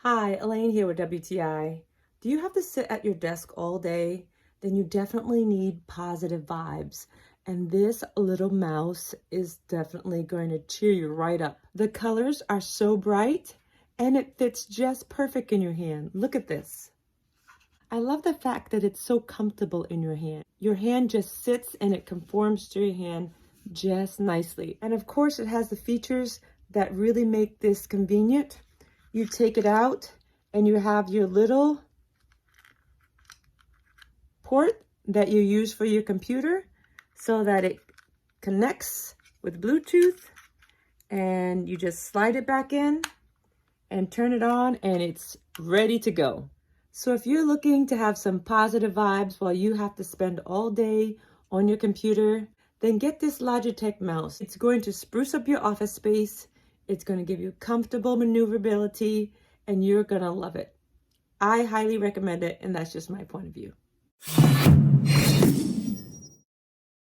Hi, Elaine here with WTI. Do you have to sit at your desk all day? Then you definitely need positive vibes. And this little mouse is definitely going to cheer you right up. The colors are so bright and it fits just perfect in your hand. Look at this. I love the fact that it's so comfortable in your hand. Your hand just sits and it conforms to your hand just nicely. And of course, it has the features that really make this convenient. You take it out and you have your little port that you use for your computer so that it connects with Bluetooth, and you just slide it back in and turn it on and it's ready to go. So if you're looking to have some positive vibes while you have to spend all day on your computer, then get this Logitech mouse. It's going to spruce up your office space. It's going to give you comfortable maneuverability and you're going to love it. I highly recommend it, and that's just my point of view.